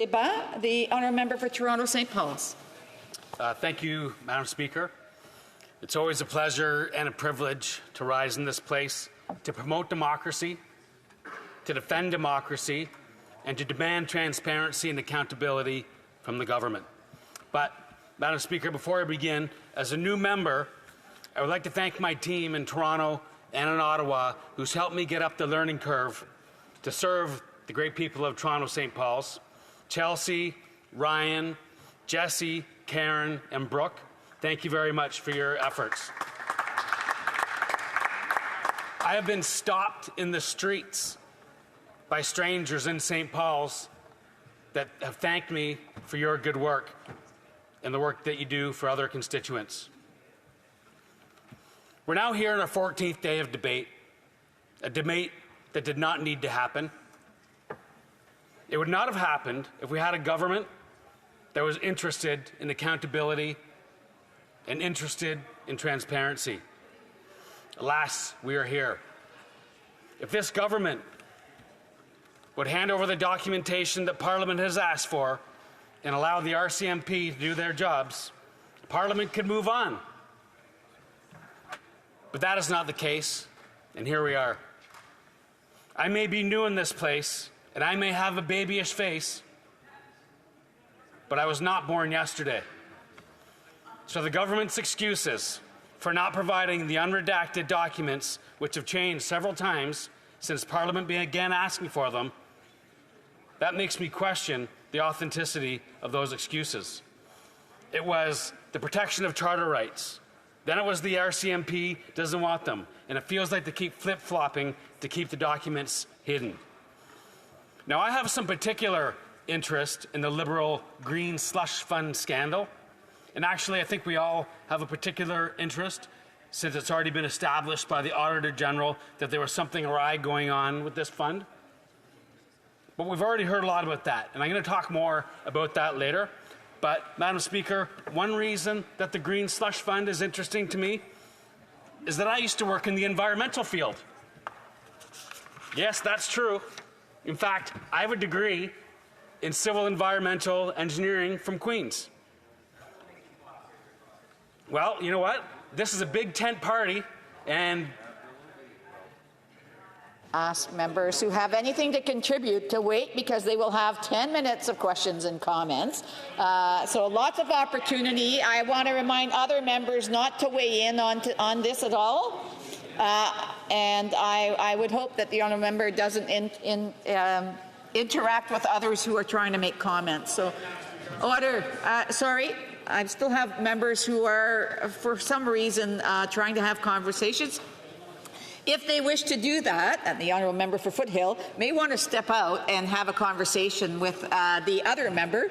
The honourable member for Toronto St. Paul's. Thank you, Madam Speaker. It's always a pleasure and a privilege to rise in this place to promote democracy, to defend democracy, and to demand transparency and accountability from the government. But, Madam Speaker, before I begin, as a new member, I would like to thank my team in Toronto and in Ottawa who's helped me get up the learning curve to serve the great people of Toronto St. Paul's. Chelsea, Ryan, Jesse, Karen, and Brooke, thank you very much for your efforts. I have been stopped in the streets by strangers in St. Paul's that have thanked me for your good work and the work that you do for other constituents. We're now here on our 14th day of debate, a debate that did not need to happen. It would not have happened if we had a government that was interested in accountability and interested in transparency. Alas, we are here. If this government would hand over the documentation that Parliament has asked for and allow the RCMP to do their jobs, Parliament could move on. But that is not the case, and here we are. I may be new in this place, and I may have a babyish face, but I was not born yesterday. So the government's excuses for not providing the unredacted documents, which have changed several times since Parliament began asking for them, that makes me question the authenticity of those excuses. It was the protection of charter rights. Then it was the RCMP doesn't want them, and it feels like they keep flip-flopping to keep the documents hidden. Now, I have some particular interest in the Liberal Green Slush Fund scandal, and actually I think we all have a particular interest since it's already been established by the Auditor General that there was something awry going on with this fund. But we've already heard a lot about that, and I'm going to talk more about that later. But, Madam Speaker, one reason that the Green Slush Fund is interesting to me is that I used to work in the environmental field. Yes, that's true. In fact, I have a degree in civil environmental engineering from Queen's. Well, you know what? This is a big tent party, and Ask members who have anything to contribute to wait, because they will have 10 minutes of questions and comments. So lots of opportunity. I want to remind other members not to weigh in on this at all. And I would hope that the honourable member doesn't interact with others who are trying to make comments. So, order. Sorry, I still have members who are, for some reason, trying to have conversations. If they wish to do that, and the honourable member for Foothill may want to step out and have a conversation with the other member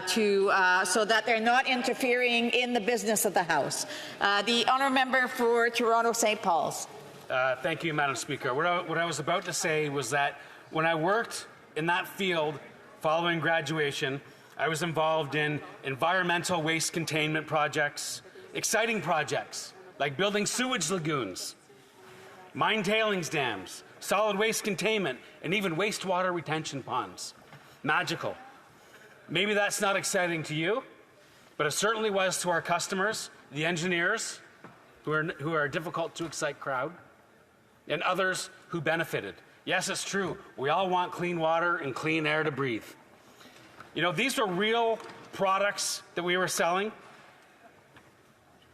so that they're not interfering in the business of the House. The honourable member for Toronto St. Paul's. Thank you, Madam Speaker. What I was about to say was that when I worked in that field following graduation, I was involved in environmental waste containment projects, exciting projects like building sewage lagoons, mine tailings dams, solid waste containment, and even wastewater retention ponds. Magical. Maybe that's not exciting to you, but it certainly was to our customers, the engineers, who are a difficult to excite crowd, and others who benefited. Yes, it's true. We all want clean water and clean air to breathe. You know, these were real products that we were selling,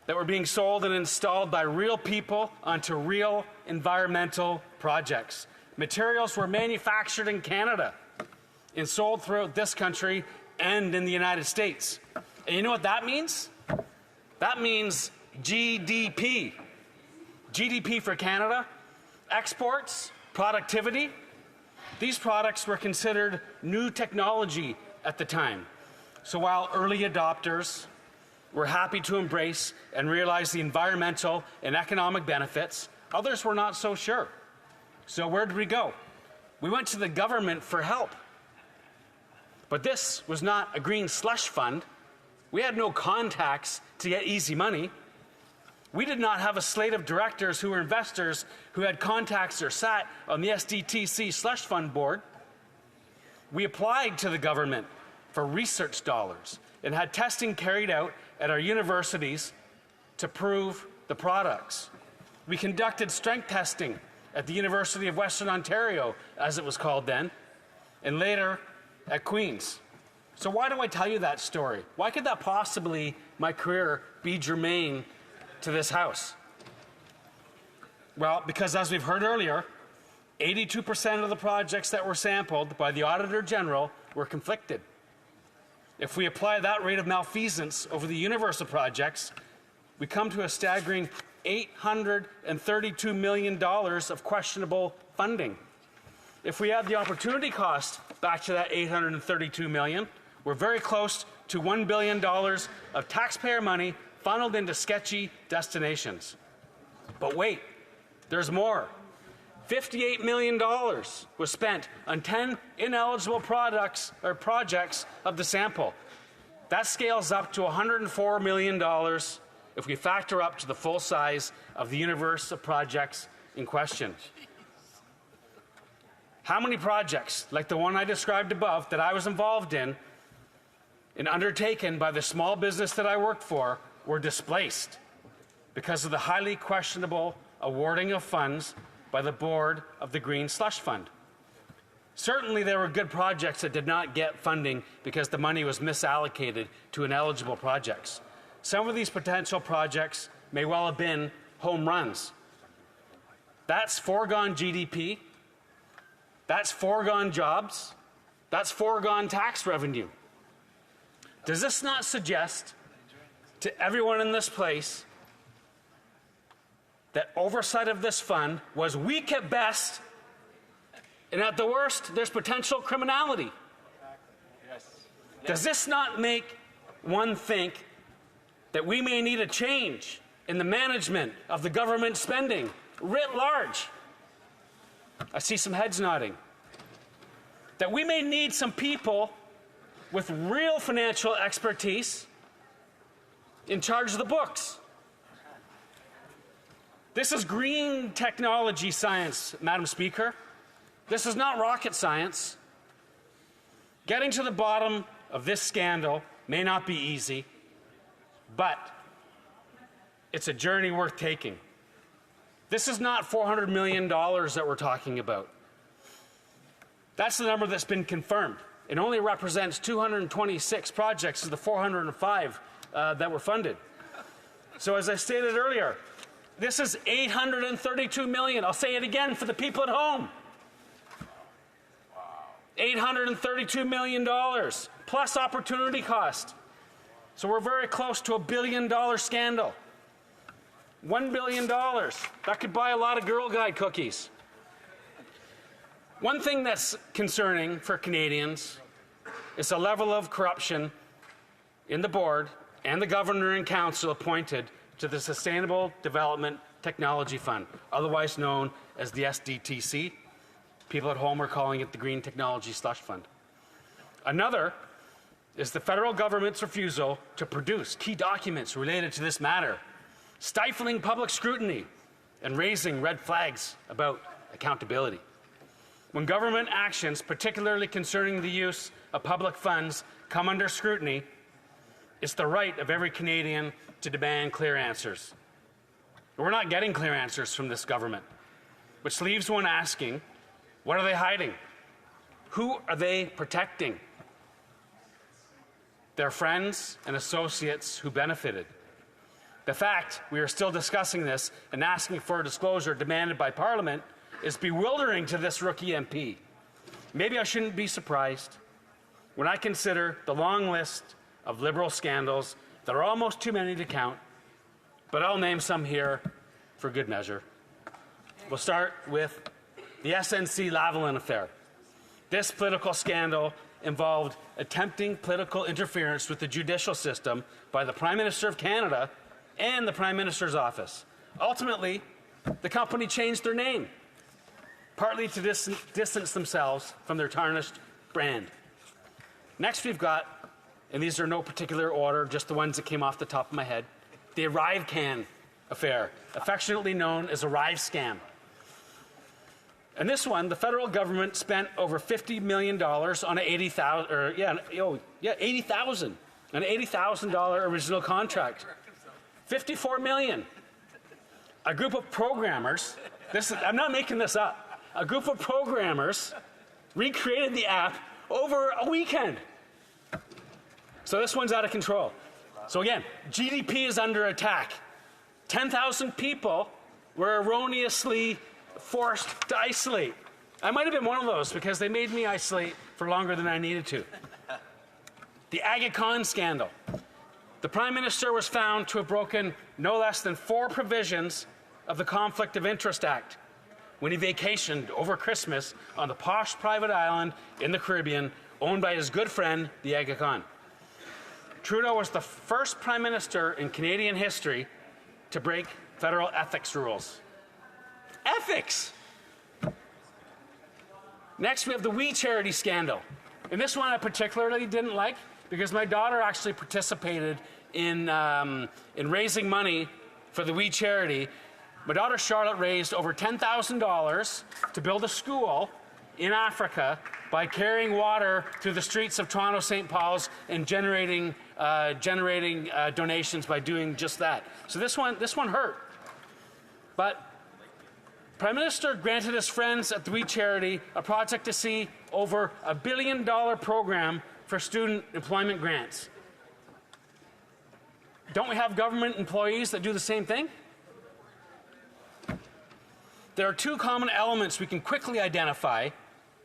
that were being sold and installed by real people onto real environmental projects. Materials were manufactured in Canada and sold throughout this country and in the United States. And you know what that means? That means GDP. GDP for Canada, exports, productivity. These products were considered new technology at the time. So while early adopters were happy to embrace and realize the environmental and economic benefits, others were not so sure. So where did we go? We went to the government for help. But this was not a green slush fund. We had no contacts to get easy money. We did not have a slate of directors who were investors who had contacts or sat on the SDTC slush fund board. We applied to the government for research dollars and had testing carried out at our universities to prove the products. We conducted strength testing at the University of Western Ontario, as it was called then, and later at Queen's. So why do I tell you that story? Why could that possibly, my career, be germane to this House? Well, because as we've heard earlier, 82% of the projects that were sampled by the Auditor General were conflicted. If we apply that rate of malfeasance over the universe of projects, we come to a staggering $832 million of questionable funding. If we add the opportunity cost back to that $832 million, we're very close to $1 billion of taxpayer money funneled into sketchy destinations. But wait, there's more. $58 million was spent on 10 ineligible projects of the sample. That scales up to $104 million if we factor up to the full size of the universe of projects in question. How many projects, like the one I described above that I was involved in and undertaken by the small business that I worked for, were displaced because of the highly questionable awarding of funds by the board of the Green Slush Fund? Certainly there were good projects that did not get funding because the money was misallocated to ineligible projects. Some of these potential projects may well have been home runs. That's foregone GDP. That's foregone jobs. That's foregone tax revenue. Does this not suggest to everyone in this place that oversight of this fund was weak at best, and at the worst, there's potential criminality? Does this not make one think that we may need a change in the management of the government spending writ large? I see some heads nodding. That we may need some people with real financial expertise in charge of the books. This is green technology science, Madam Speaker. This is not rocket science. Getting to the bottom of this scandal may not be easy, but it's a journey worth taking. This is not $400 million that we're talking about. That's the number that's been confirmed. It only represents 226 projects of the 405 that were funded. So as I stated earlier, this is $832 million. I'll say it again for the people at home. $832 million plus opportunity cost. So we're very close to $1 billion scandal. $1 billion. That could buy a lot of Girl Guide cookies. One thing that's concerning for Canadians is the level of corruption in the board and the governor and council appointed to the Sustainable Development Technology Fund, otherwise known as the SDTC. People at home are calling it the Green Technology Slush Fund. Another is the federal government's refusal to produce key documents related to this matter, stifling public scrutiny and raising red flags about accountability. When government actions, particularly concerning the use of public funds, come under scrutiny, it's the right of every Canadian to demand clear answers. We're not getting clear answers from this government, which leaves one asking, what are they hiding? Who are they protecting? Their friends and associates who benefited. The fact we are still discussing this and asking for a disclosure demanded by Parliament is bewildering to this rookie MP. Maybe I shouldn't be surprised when I consider the long list of Liberal scandals that are almost too many to count, but I'll name some here for good measure. We'll start with the SNC-Lavalin affair. This political scandal involved attempting political interference with the judicial system by the Prime Minister of Canada and the Prime Minister's office. Ultimately, the company changed their name, partly to distance themselves from their tarnished brand. Next we've got, and these are no particular order, just the ones that came off the top of my head, the ArriveCan affair, affectionately known as Arrive Scam. And this one, the federal government spent over $50 million on an $80,000 original contract. $54 million. A group of programmers, I'm not making this up, a group of programmers recreated the app over a weekend. So this one's out of control. So again, GDP is under attack. 10,000 people were erroneously forced to isolate. I might have been one of those because they made me isolate for longer than I needed to. The Agacon scandal. The Prime Minister was found to have broken no less than 4 provisions of the Conflict of Interest Act when he vacationed over Christmas on the posh private island in the Caribbean owned by his good friend, the Agacon. Trudeau was the first Prime Minister in Canadian history to break federal ethics rules. Ethics! Next, we have the We Charity scandal. And this one I particularly didn't like because my daughter actually participated in raising money for the We Charity. My daughter Charlotte raised over $10,000 to build a school in Africa by carrying water through the streets of Toronto, St. Paul's, and generating donations by doing just that. So this one hurt. But Prime Minister granted his friends at the We Charity a project to see over $1 billion program for student employment grants. Don't we have government employees that do the same thing? There are 2 common elements we can quickly identify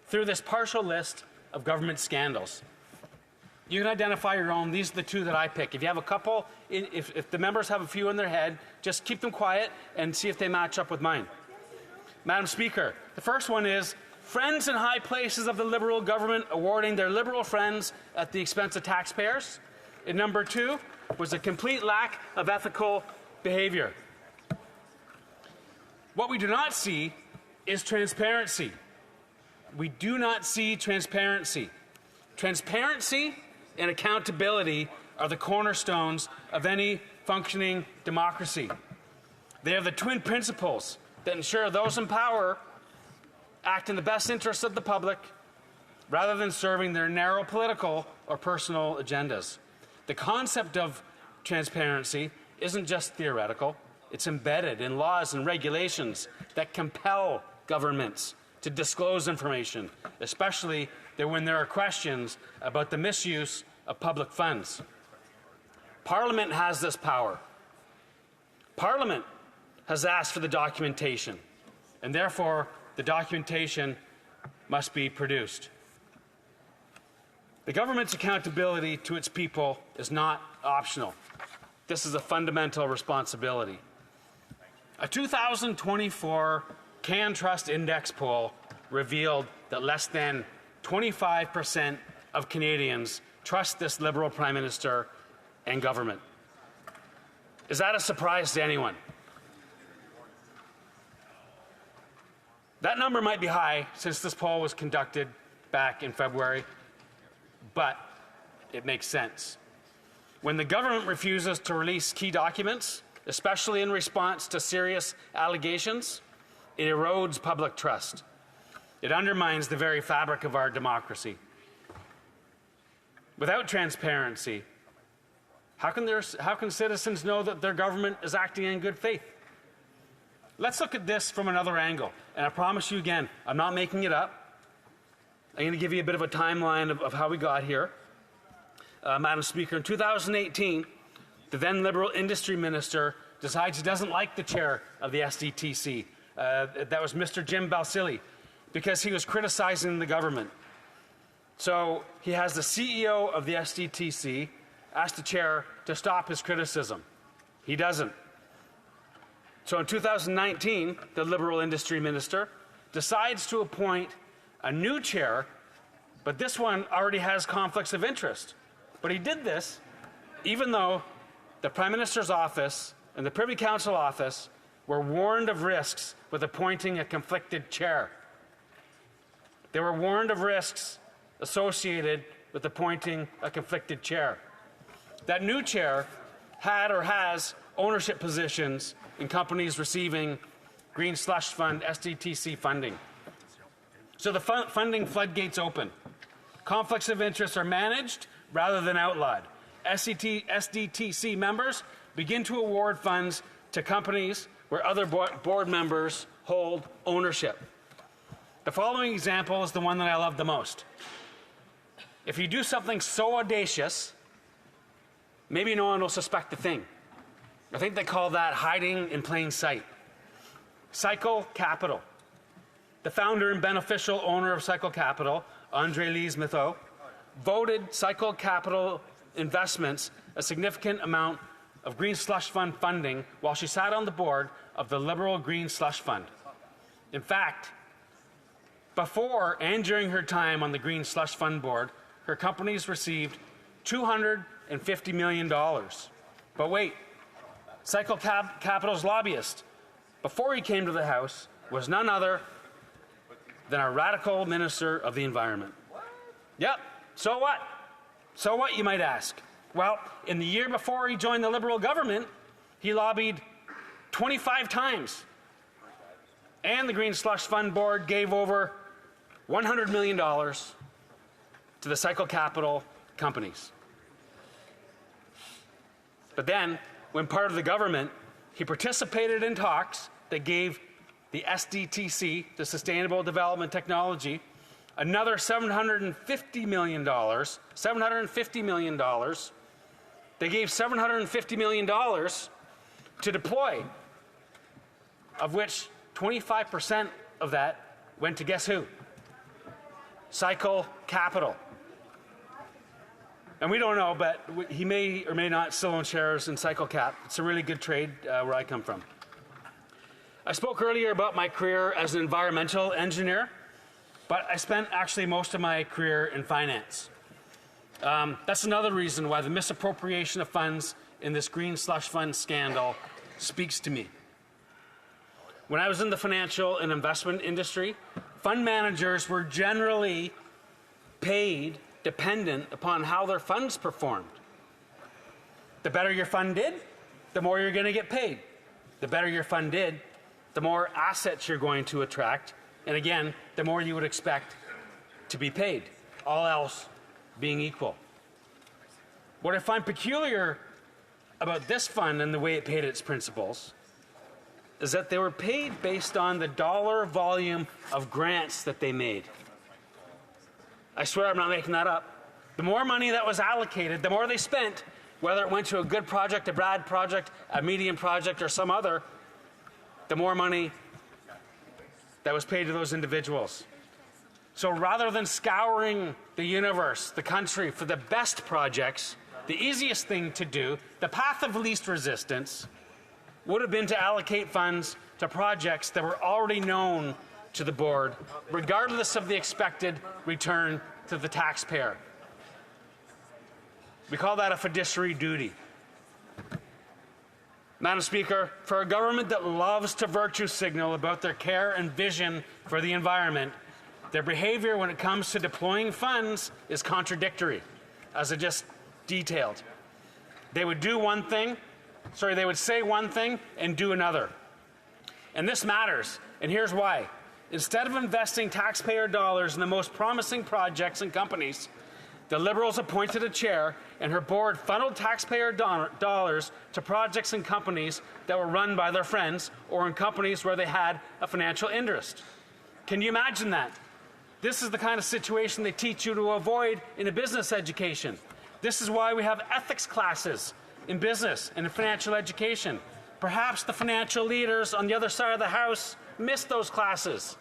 through this partial list of government scandals. You can identify your own. These are the 2 that I pick. If you have a couple, if the members have a few in their head, just keep them quiet and see if they match up with mine. Madam Speaker, the first one is friends in high places of the Liberal government awarding their Liberal friends at the expense of taxpayers. And number 2 was a complete lack of ethical behavior. What we do not see is transparency. We do not see transparency. Transparency and accountability are the cornerstones of any functioning democracy. They are the twin principles that ensure those in power act in the best interests of the public rather than serving their narrow political or personal agendas. The concept of transparency isn't just theoretical. It's embedded in laws and regulations that compel governments to disclose information, especially when there are questions about the misuse of public funds. Parliament has this power. Parliament has asked for the documentation, and therefore the documentation must be produced. The government's accountability to its people is not optional. This is a fundamental responsibility. A 2024 CanTrust Index poll revealed that less than 25% of Canadians trust this Liberal Prime Minister and government. Is that a surprise to anyone? That number might be high since this poll was conducted back in February, but it makes sense. When the government refuses to release key documents, especially in response to serious allegations, it erodes public trust. It undermines the very fabric of our democracy. Without transparency, how can citizens know that their government is acting in good faith? Let's look at this from another angle. And I promise you again, I'm not making it up. I'm going to give you a bit of a timeline of how we got here. Madam Speaker, in 2018, the then Liberal Industry Minister decides he doesn't like the chair of the SDTC. That was Mr. Jim Balsillie, because he was criticizing the government. So he has the CEO of the SDTC ask the chair to stop his criticism. He doesn't. So in 2019, the Liberal Industry Minister decides to appoint a new chair, but this one already has conflicts of interest. But he did this even though the Prime Minister's office and the Privy Council office were warned of risks with appointing a conflicted chair. They were warned of risks associated with appointing a conflicted chair. That new chair had or has ownership positions in companies receiving Green Slush Fund, SDTC funding. So the funding floodgates open. Conflicts of interest are managed rather than outlawed. SDTC members begin to award funds to companies where other board members hold ownership. The following example is the one that I love the most. If you do something so audacious, maybe no one will suspect a thing. I think they call that hiding in plain sight. Cycle Capital. The founder and beneficial owner of Cycle Capital, Andre Lise Mitho, voted Cycle Capital Investments a significant amount of Green Slush Fund funding while she sat on the board of the Liberal Green Slush Fund. In fact, before and during her time on the Green Slush Fund board, her companies received $250 million. But wait, Cycle Capital's lobbyist, before he came to the House, was none other than a radical minister of the environment. Yep, so what? So what, you might ask? Well, in the year before he joined the Liberal government, he lobbied 25 times. And the Green Slush Fund board gave over $100 million to the Cycle Capital companies. But then, when part of the government, he participated in talks that gave the SDTC, the Sustainable Development Technology, another $750 million. $750 million. They gave $750 million to deploy, of which 25% of that went to guess who? Cycle Capital. And we don't know, but he may or may not still own shares in Cycle Cap. It's a really good trade where I come from. I spoke earlier about my career as an environmental engineer, but I spent actually most of my career in finance. That's another reason why the misappropriation of funds in this Green Slush Fund scandal speaks to me. When I was in the financial and investment industry, fund managers were generally paid dependent upon how their funds performed. The better your fund did, the more you're going to get paid. The better your fund did, the more assets you're going to attract, and again, the more you would expect to be paid, all else being equal. What I find peculiar about this fund and the way it paid its principals is that they were paid based on the dollar volume of grants that they made. I swear I'm not making that up. The more money that was allocated, the more they spent, whether it went to a good project, a bad project, a medium project, or some other, the more money that was paid to those individuals. So rather than scouring the universe, the country, for the best projects, the easiest thing to do, the path of least resistance, would have been to allocate funds to projects that were already known to the board, regardless of the expected return to the taxpayer. We call that a fiduciary duty. Madam Speaker, for a government that loves to virtue signal about their care and vision for the environment, their behavior when it comes to deploying funds is contradictory, as I just detailed. They would say one thing and do another. And this matters, and here's why. Instead of investing taxpayer dollars in the most promising projects and companies, the Liberals appointed a chair, and her board funneled taxpayer dollars to projects and companies that were run by their friends or in companies where they had a financial interest. Can you imagine that? This is the kind of situation they teach you to avoid in a business education. This is why we have ethics classes in business and in financial education. Perhaps the financial leaders on the other side of the House missed those classes.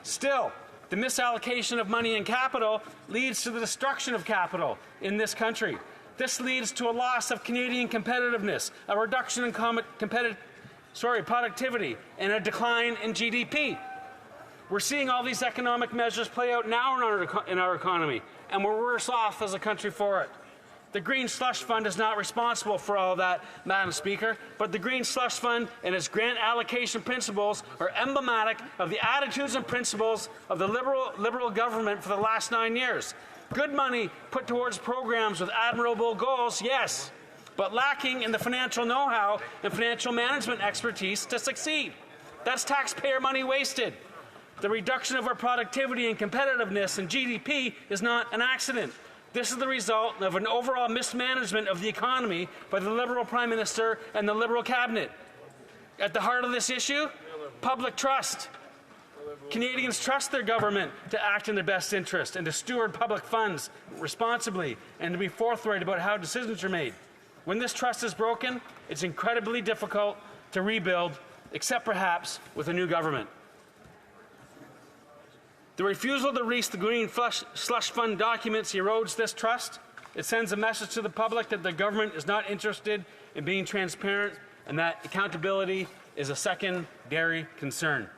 Still, the misallocation of money and capital leads to the destruction of capital in this country. This leads to a loss of Canadian competitiveness, a reduction in productivity, and a decline in GDP. We're seeing all these economic measures play out now in our economy, and we're worse off as a country for it. The Green Slush Fund is not responsible for all of that, Madam Speaker, but the Green Slush Fund and its grant allocation principles are emblematic of the attitudes and principles of the Liberal government for the last 9 years. Good money put towards programs with admirable goals, yes, but lacking in the financial know-how and financial management expertise to succeed. That's taxpayer money wasted. The reduction of our productivity and competitiveness and GDP is not an accident. This is the result of an overall mismanagement of the economy by the Liberal Prime Minister and the Liberal Cabinet. At the heart of this issue, public trust. Canadians trust their government to act in their best interest and to steward public funds responsibly and to be forthright about how decisions are made. When this trust is broken, it's incredibly difficult to rebuild, except perhaps with a new government. The refusal to release the Green Slush Fund documents erodes this trust. It sends a message to the public that the government is not interested in being transparent and that accountability is a secondary concern.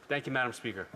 Thank you, Madam Speaker.